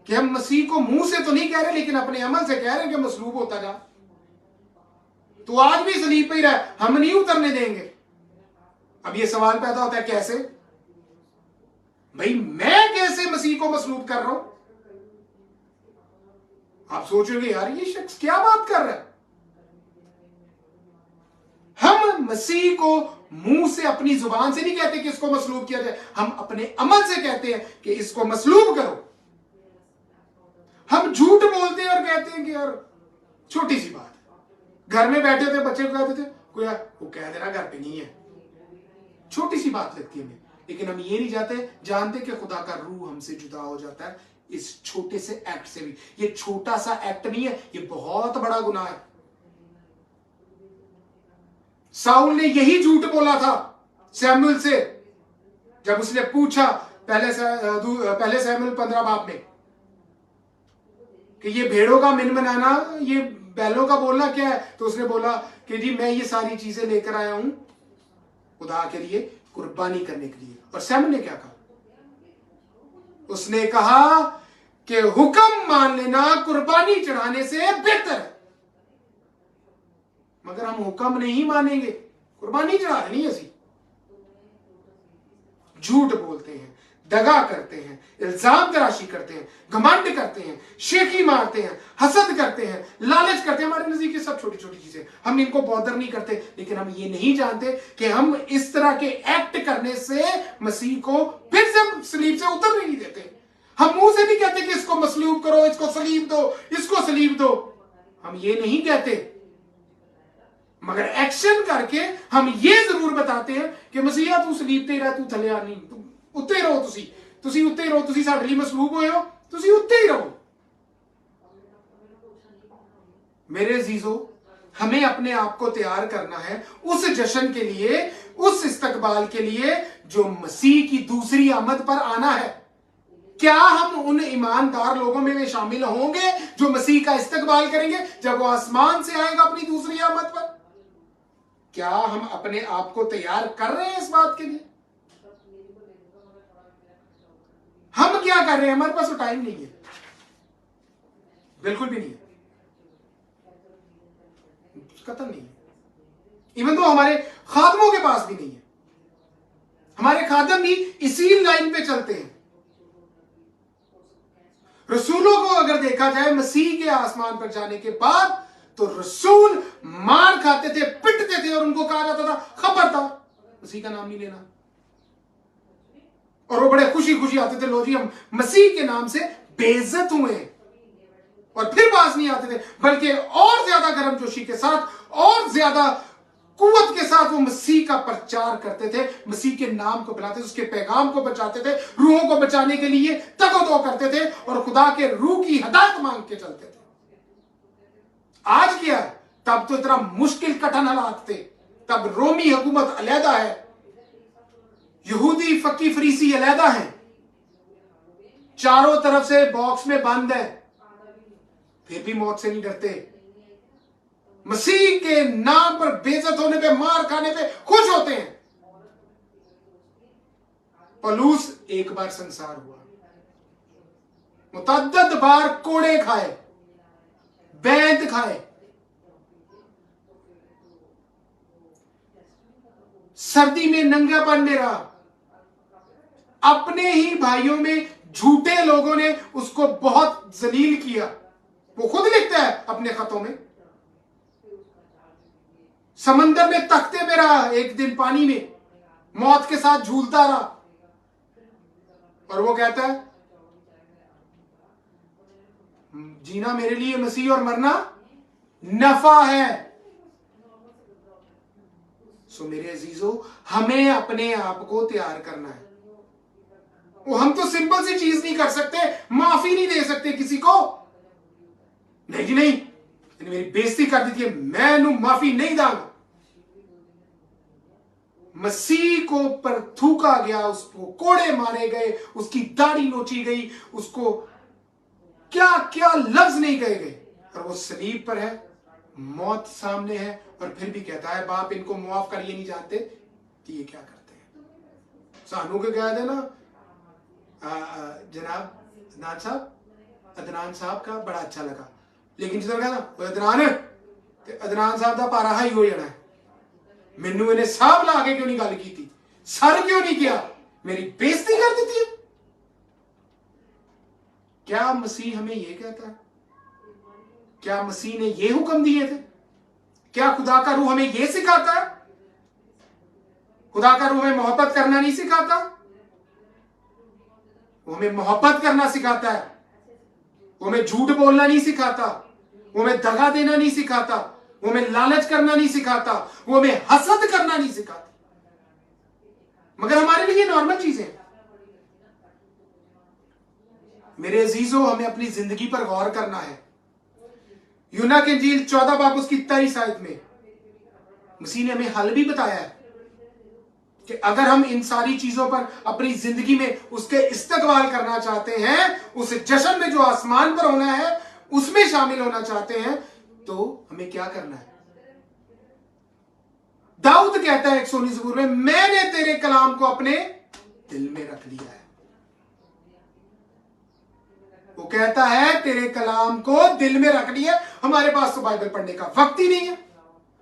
कि हम मसीह को मुंह से तो नहीं कह रहे, लेकिन अपने अमल से कह रहे हैं कि मसलूब होता जा, तो आज भी सलीब पे ही रहा, हम नहीं उतरने देंगे। अब ये सवाल पैदा होता है, कैसे भाई, मैं कैसे मसीह को मसलूब कर रहा हूं? आप सोचोगे यार ये शख्स क्या बात कर रहा है। हम मसीह को मुंह से, अपनी जुबान से नहीं कहते कि इसको मसलूब किया जाए, हम अपने अमल से कहते हैं कि इसको मसलूब करो। हम झूठ बोलते हैं और कहते हैं कि यार छोटी सी बात है, घर में बैठे थे, बच्चे को कहते थे कोई वो कह देना घर पे नहीं है, छोटी सी बात लगती है हमें। लेकिन हम ये नहीं जानते कि खुदा का रूह हमसे जुदा हो जाता है इस छोटे से एक्ट से भी। ये छोटा सा एक्ट नहीं है, ये बहुत बड़ा गुनाह है। साउल ने यही झूठ बोला था सैमुअल से, जब उसने पूछा पहले सैमुअल 15 बाब में कि ये भेड़ों का मिन मनाना, ये बैलों का बोलना क्या है, तो उसने बोला कि जी मैं ये सारी चीजें लेकर आया हूं खुदा के लिए कुर्बानी करने के लिए। और सैमुअल ने क्या कहा? उसने कहा कि हुक्म मान लेना कुर्बानी चढ़ाने से बेहतर है। मगर हम हुक्म नहीं मानेंगे, कुर्बानी चढ़ा नहीं ऐसी। झूठ बोलते हैं, दगा करते हैं, इल्जाम तराशी करते हैं, घमंड करते हैं, शेखी मारते हैं, हसद करते हैं, लालच करते हैं। हमारे नजदीक सब छोटी छोटी चीजें, हम इनको बॉदर नहीं करते। लेकिन हम ये नहीं जानते कि हम इस तरह के एक्ट करने से मसीह को फिर से सलीब से उतर नहीं देते। हम मुंह से नहीं कहते कि इसको मसलूब करो, इसको सलीब दो, इसको सलीब दो, हम ये नहीं कहते। मगर एक्शन करके हम ये जरूर बताते हैं कि मसीहा तू सलीब ते रह, तू थले आ नहीं, तू उत्ते रहो, तुसी उत्ते रहो, तुसी साडे लिए मसलूब होए हो, तुसी उत्ते ही रहो। मेरे अजीजों, हमें अपने आप को तैयार करना है उस जश्न के लिए, उस इस्तकबाल के लिए जो मसीह की दूसरी आमद पर आना है। क्या हम उन ईमानदार लोगों में भी शामिल होंगे जो मसीह का इस्तकबाल करेंगे जब वो आसमान से आएगा अपनी दूसरी आमद पर? क्या हम अपने आप को तैयार कर रहे हैं इस बात के लिए? हम क्या कर रहे हैं? हमारे पास तो टाइम नहीं है, बिल्कुल भी नहीं है, खत्म नहीं है। इवन तो हमारे खादमों के पास भी नहीं है। हमारे खादम भी इसी लाइन पे चलते हैं। रसूलों को अगर देखा जाए मसीह के आसमान पर जाने के बाद, तो रसूल मार खाते थे, पिटते थे, और उनको कहा जाता था खबरदार मसीह का नाम नहीं लेना। और वो बड़े खुशी खुशी आते थे, लो जी हम मसीह के नाम से बेइज्जत हुए, और फिर पास नहीं आते थे, बल्कि और ज्यादा गर्मजोशी के साथ, और ज्यादा कुव्वत के साथ वो मसीह का प्रचार करते थे, मसीह के नाम को बुलाते थे, उसके पैगाम को बचाते थे, रूहों को बचाने के लिए तगो-दो करते थे, और खुदा के रूह की हदायत मांग के चलते थे। आज क्या है? तब तो इतना मुश्किल कठिन हालात थे, तब रोमी हुकूमत अलहदा है, यहूदी फकी फरीसी अलहदा है, चारों तरफ से बॉक्स में बंद है, फिर भी मौत से नहीं डरते। मसीह के नाम पर बेइज्जत होने पे, मार खाने पे खुश होते हैं। पौलुस एक बार संसार हुआ, मुतअद्दिद बार कोड़े खाए, बैंत खाए, सर्दी में नंगापन में रहा, अपने ही भाइयों में झूठे लोगों ने उसको बहुत जलील किया। वो खुद लिखता है अपने खतों में, समंदर में तख्ते में रहा, एक दिन पानी में मौत के साथ झूलता रहा, और वो कहता है जीना मेरे लिए मसीह और मरना नफा है। सो मेरे अजीजों, हमें अपने आप को तैयार करना है। वो हम तो सिंपल सी चीज नहीं कर सकते, माफी नहीं दे सकते किसी को। नहीं जी नहीं, मेरी बेइज्जती कर दी थी, मैं माफी नहीं दांगा। मसीह को पर थूका गया, उसको कोड़े मारे गए, उसकी दाढ़ी नोची गई, उसको क्या क्या लफ्ज नहीं कहे गए, और वो सलीब पर है, मौत सामने है, और फिर भी कहता है बाप इनको मुआफ कर, ये नहीं जानते कि ये क्या करते हैं। सानू के कह देना जनाब अदनान साहब का बड़ा अच्छा लगा, लेकिन जिधर कहा ना अदनान साहब का पारा हाई हो जाना है, मैनू इन्हें साहब ला के क्यों नहीं गल की थी, सर क्यों नहीं किया, मेरी बेइज्जती कर दी थी। क्या मसीह हमें यह कहता है? क्या मसीह ने यह हुक्म दिए थे? क्या खुदा का रूह हमें यह सिखाता है? खुदा का रूह हमें मोहब्बत करना नहीं सिखाता, वो हमें मोहब्बत करना सिखाता है, वो हमें झूठ बोलना नहीं सिखाता, वो हमें दगा देना नहीं सिखाता, वो हमें लालच करना नहीं सिखाता, वो हमें हसद करना नहीं सिखाता। मगर हमारे लिए नॉर्मल चीजें। मेरे अजीजों, हमें अपनी जिंदगी पर गौर करना है। यूना की इंजील 14 बाब उसकी 23 आयत में मसीह ने हमें हल भी बताया है कि अगर हम इन सारी चीजों पर अपनी जिंदगी में उसके इस्तकबाल करना चाहते हैं, उस जश्न में जो आसमान पर होना है उसमें शामिल होना चाहते हैं, तो हमें क्या करना है? दाऊद कहता है 119 ज़बूर में, मैंने तेरे कलाम को अपने दिल में रख लिया है। वो कहता है तेरे कलाम को दिल में रख लिया। हमारे पास तो बाइबल पढ़ने का वक्त ही नहीं है।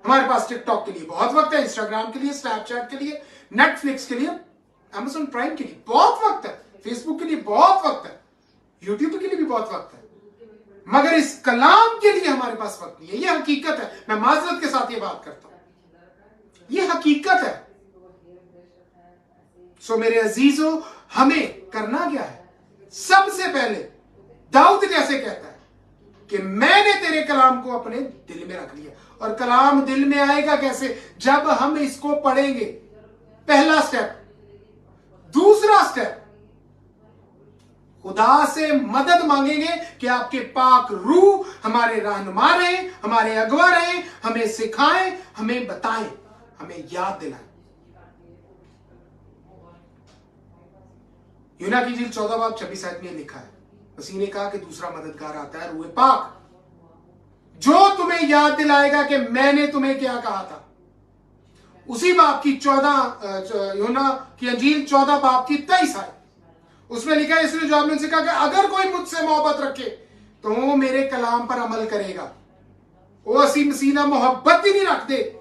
हमारे पास टिकटॉक के लिए बहुत वक्त है, इंस्टाग्राम के लिए, स्नैपचैट के लिए, नेटफ्लिक्स के लिए, अमेज़न प्राइम के लिए बहुत वक्त है, फेसबुक के लिए बहुत वक्त है, यूट्यूब के लिए भी बहुत वक्त है, मगर इस कलाम के लिए हमारे पास वक्त नहीं है। यह हकीकत है। मैं माजरत के साथ ये बात करता हूं, यह हकीकत है। सो मेरे अजीजों, हमें करना क्या है? सबसे पहले दाऊद जैसे कहता है कि मैंने तेरे कलाम को अपने दिल में रख लिया। और कलाम दिल में आएगा कैसे? जब हम इसको पढ़ेंगे। पहला स्टेप। दूसरा स्टेप, खुदा से मदद मांगेंगे कि आपके पाक रूह हमारे रहनुमा रहे, हमारे अगवा रहे, हमें सिखाएं, हमें बताएं, हमें याद दिलाएं। यूना की इंजील 14 बाब 26 आयत में लिखा है, मसीह ने कहा कि दूसरा मददगार आता है, रूह पाक, जो तुम्हें याद दिलाएगा कि मैंने तुम्हें क्या कहा था। उसी बाब की 14 यूना की इंजील 14 बाब की 23 आयत, उसमें लिखा है, इसलिए जवाब में उनसे कहा कि अगर कोई मुझसे मोहब्बत रखे तो वो मेरे कलाम पर अमल करेगा। वो असीम मसीना मोहब्बत ही नहीं रखते।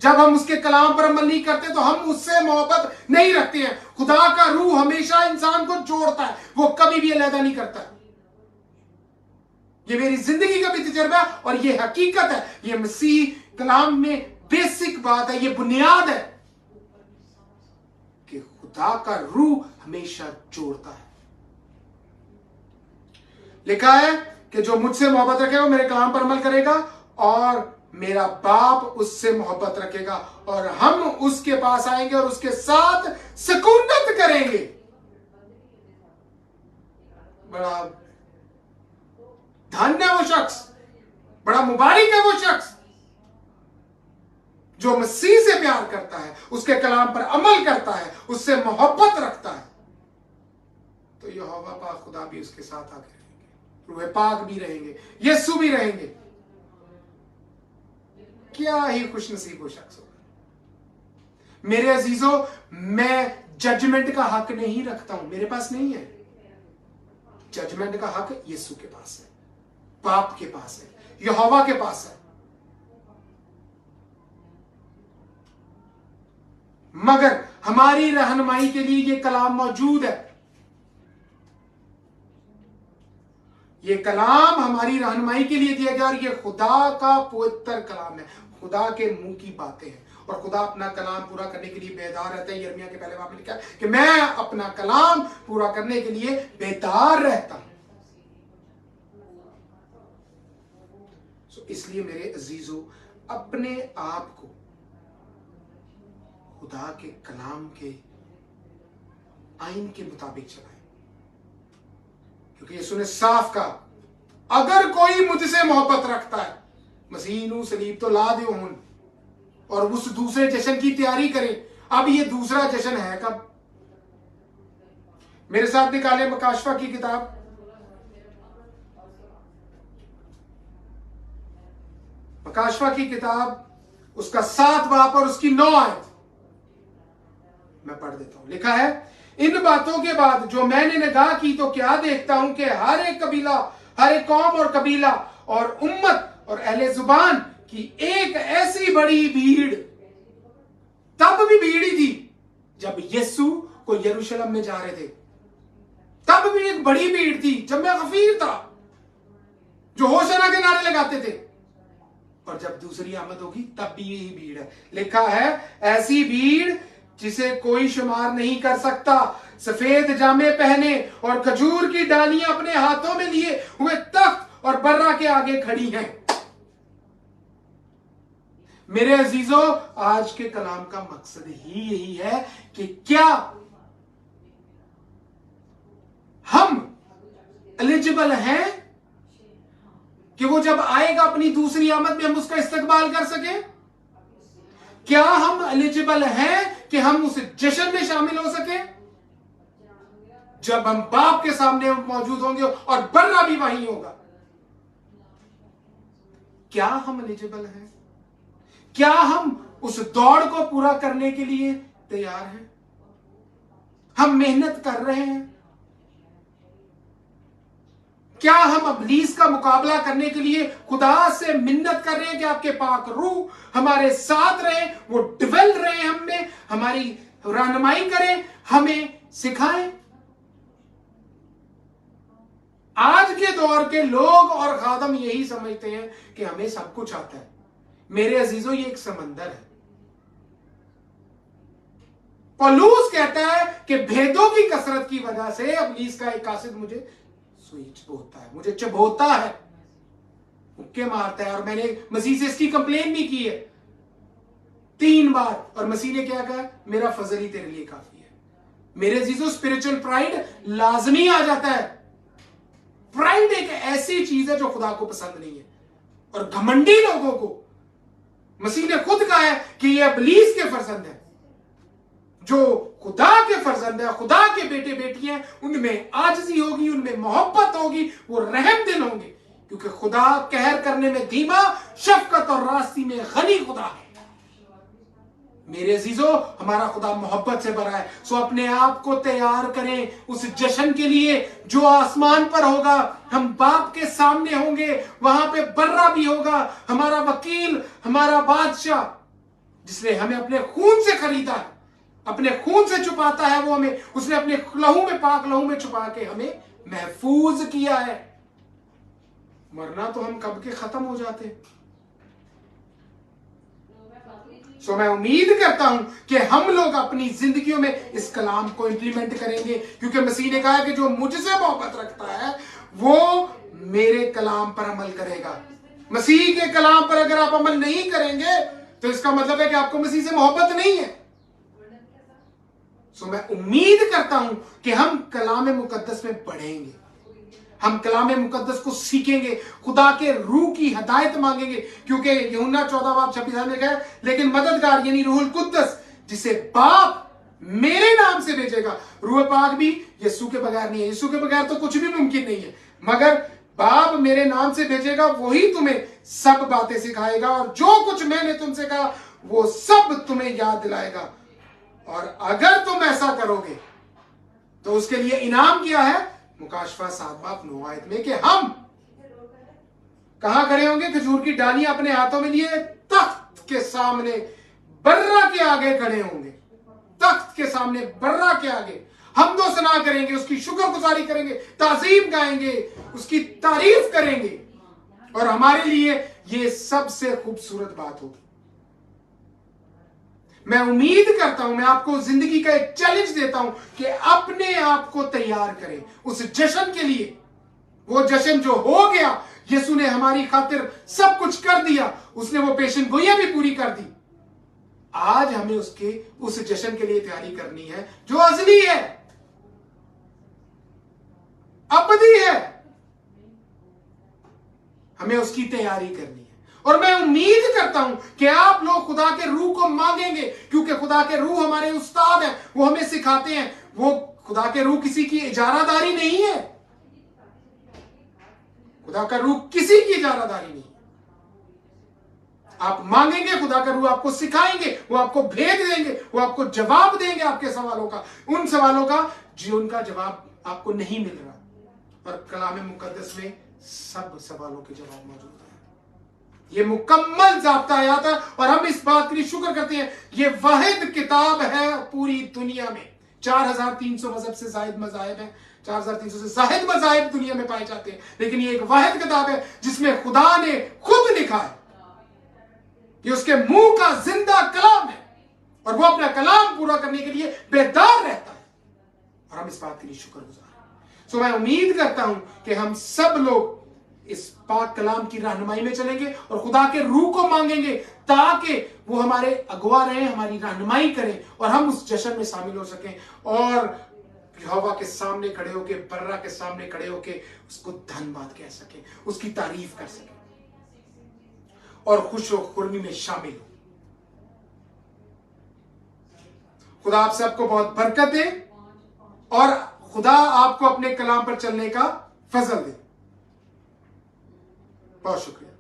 जब हम उसके कलाम पर अमल नहीं करते तो हम उससे मोहब्बत नहीं रखते हैं। खुदा का रूह हमेशा इंसान को जोड़ता है, वो कभी भी अलग नहीं करता। ये मेरी जिंदगी का भी तजुर्बा है और ये हकीकत है। ये मसीह कलाम में बेसिक बात है, ये बुनियाद है कि खुदा का रूह हमेशा जोड़ता है। लिखा है कि जो मुझसे मोहब्बत रखेगा वो मेरे कलाम पर अमल करेगा और मेरा बाप उससे मोहब्बत रखेगा और हम उसके पास आएंगे और उसके साथ सुकूनत करेंगे। बड़ा धन्य है वो शख्स, बड़ा मुबारक है वो शख्स जो मसीह से प्यार करता है, उसके कलाम पर अमल करता है, उससे मोहब्बत रखता है। तो यहोवा पाक खुदा भी उसके साथ आके रहेंगे, रूह पाक भी रहेंगे, यीशु भी रहेंगे। क्या ही खुशनसीब वो शख्स होगा। मेरे अजीजों, मैं जजमेंट का हक नहीं रखता हूं, मेरे पास नहीं है। जजमेंट का हक यीशु के पास है, बाप के पास है, यहोवा के पास है। मगर हमारी रहनुमाई के लिए ये कलाम मौजूद है। ये कलाम हमारी रहनुमाई के लिए दिया गया और ये खुदा का पवित्र कलाम है, खुदा के मुंह की बातें हैं। और खुदा अपना कलाम पूरा करने के लिए बेदार रहता है। यिर्मयाह के पहले बाब में लिखा है कि मैं अपना कलाम पूरा करने के लिए बेदार रहता हूं। इसलिए मेरे अजीजों, अपने आप को खुदा के कलाम के आइन के मुताबिक चलाएं, क्योंकि यीशु ने साफ कहा, अगर कोई मुझसे मोहब्बत रखता है, मसीह नू सलीब तो ला दो हुन और उस दूसरे जश्न की तैयारी करें। अब ये दूसरा जश्न है कब? मेरे साथ निकाले मकाशफा की किताब, मकाशफा की किताब, उसका 7 बाब और उसकी 9 आयत मैं पढ़ देता हूं। लिखा है, इन बातों के बाद जो मैंने निगाह की तो क्या देखता हूं कि हर एक कबीला, हर एक कौम और कबीला और उम्मत और अहले जुबान की एक ऐसी बड़ी भीड़, तब भी भीड़ ही थी जब यीशु को यरूशलेम में जा रहे थे, तब भी एक बड़ी भीड़ थी जब मैं गफीर था, जो होशाना के नारे लगाते थे। और जब दूसरी आमद होगी तब भी यही भीड़ है। लिखा है, ऐसी भीड़ जिसे कोई शुमार नहीं कर सकता, सफेद जामे पहने और खजूर की डालियां अपने हाथों में लिए हुए तख्त और बर्रा के आगे खड़ी हैं। मेरे अजीजों, आज के कलाम का मकसद ही यही है कि क्या हम एलिजिबल हैं कि वो जब आएगा अपनी दूसरी आमद में हम उसका इस्तकबाल कर सकें? क्या हम एलिजिबल हैं कि हम उस जश्न में शामिल हो सकें जब हम बाप के सामने मौजूद होंगे और बर्रा भी वहीं होगा? क्या हम एलिजिबल हैं? क्या हम उस दौड़ को पूरा करने के लिए तैयार हैं? हम मेहनत कर रहे हैं? क्या हम इब्लीस का मुकाबला करने के लिए खुदा से मिन्नत कर रहे हैं कि आपके पाक रूह हमारे साथ रहे, वो डिवेल रहे हम में, हमारी रहनुमाई करें, हमें सिखाएं? आज के दौर के लोग और खादम यही समझते हैं कि हमें सब कुछ आता है। मेरे अजीजों, ये एक समंदर है। पौलुस कहता है कि भेदों की कसरत की वजह से इब्लीस का एक कासिद मुझे चबोता है, मुझे चबोता है, मुक्के मारता है। और मैंने मसीह से इसकी कंप्लेन भी की है 3 बार, और मसीह ने क्या कहा? मेरा फजल ही तेरे लिए काफी है। मेरे जीजो स्पिरिचुअल प्राइड लाजमी आ जाता है। प्राइड एक ऐसी चीज है जो खुदा को पसंद नहीं है। और घमंडी लोगों को मसीह ने खुद कहा है कि ये इब्लीस के फर्जंद है। जो खुदा के फर्जंद है, खुदा के बेटे बेटियां, उनमें आजिज़ी होगी, उनमें मोहब्बत होगी, वो रहम दिल होंगे, क्योंकि खुदा कहर करने में धीमा, शफकत और रास्ती में गनी खुदा है। मेरे अजीजों, हमारा खुदा मोहब्बत से भरा है। सो अपने आप को तैयार करें उस जश्न के लिए जो आसमान पर होगा। हम बाप के सामने होंगे, वहां पे बर्रा भी होगा, हमारा वकील, हमारा बादशाह, जिसने हमें अपने खून से खरीदा है, अपने खून से छुपाता है। वो हमें, उसने अपने लहू में, पाक लहू में छुपा के हमें महफूज किया है। मरना तो हम कब के खत्म हो जाते। सो मैं उम्मीद करता हूं कि हम लोग अपनी जिंदगियों में इस कलाम को इंप्लीमेंट करेंगे, क्योंकि मसीह ने कहा कि जो मुझसे मोहब्बत रखता है वो मेरे कलाम पर अमल करेगा। मसीह के कलाम पर अगर आप अमल नहीं करेंगे तो इसका मतलब है कि आपको मसीह से मोहब्बत नहीं है। सो मैं उम्मीद करता हूं कि हम कलाम मुकद्दस में बढ़ेंगे, हम कलाम मुकद्दस को सीखेंगे, खुदा के रूह की हिदायत मांगेंगे, क्योंकि यूहन्ना 14:26 में कहा, लेकिन मददगार यानी रूहुल कुद्दस जिसे बाप मेरे नाम से भेजेगा। रूह पाक भी यीशु के बगैर नहीं है, यीशु के बगैर तो कुछ भी मुमकिन नहीं है, मगर बाप मेरे नाम से भेजेगा, वही तुम्हें सब बातें सिखाएगा और जो कुछ मैंने तुमसे कहा वो सब तुम्हें याद दिलाएगा। और अगर तुम ऐसा करोगे तो उसके लिए इनाम क्या है? मुकाशफा 7:9 में कि हम कहां खड़े होंगे? खजूर की डालियां अपने हाथों में लिए तख्त के सामने बर्रा के आगे खड़े होंगे। तख्त के सामने बर्रा के आगे हम दो सना करेंगे, उसकी शुक्रगुजारी करेंगे, ताजीम गाएंगे, उसकी तारीफ करेंगे। और हमारे लिए यह सबसे खूबसूरत बात होगी। मैं उम्मीद करता हूं, मैं आपको जिंदगी का एक चैलेंज देता हूं कि अपने आप को तैयार करें उस जश्न के लिए। वो जश्न जो हो गया, यीशु ने हमारी खातिर सब कुछ कर दिया, उसने वो पेशन गोइयां भी पूरी कर दी। आज हमें उसके उस जश्न के लिए तैयारी करनी है जो असली है, अबदी है। हमें उसकी तैयारी करनी है। और मैं उम्मीद करता हूं कि आप लोग खुदा के रूह को मांगेंगे, क्योंकि खुदा के रूह हमारे उस्ताद हैं, वो हमें सिखाते हैं। वो खुदा के रूह किसी की इजारादारी नहीं है, खुदा का रूह किसी की इजारादारी नहीं है। आप मांगेंगे, खुदा का रूह आपको सिखाएंगे, वो आपको भेद देंगे, वो आपको जवाब देंगे आपके सवालों का, उन सवालों का जिनका जवाब आपको नहीं मिल रहा। और कलाम मुकद्दस में सब सवालों के जवाब मौजूद है। ये मुकम्मल ज़ाब्ता आया था और हम इस बात के लिए शुक्र करते हैं। ये वाहिद किताब है पूरी दुनिया में। 4300 मजहब से जायद मज़ाहिब हैं, 4300 से जायद मज़ाहिब दुनिया में पाए जाते हैं, लेकिन ये एक वाहिद किताब है जिसमें खुदा ने खुद लिखा है। ये उसके मुंह का जिंदा कलाम है और वो अपना कलाम पूरा करने के लिए बेदार रहता है, और हम इस बात के लिए शुक्रगुजार हैं। सो मैं उम्मीद करता हूं कि हम सब लोग इस पाक कलाम की रहनुमाई में चलेंगे और खुदा के रूह को मांगेंगे, ताकि वो हमारे अगुवा रहे, हमारी रहनुमाई करें और हम उस जश्न में शामिल हो सकें और यहोवा के सामने खड़े होके, बर्रा के सामने खड़े होके उसको धन्यवाद कह सकें, उसकी तारीफ कर सकें और खुश हो खुर्मी में शामिल हो। खुदा आप सबको बहुत बरकत दे और खुदा आपको अपने कलाम पर चलने का फजल दे। बहुत शुक्रिया।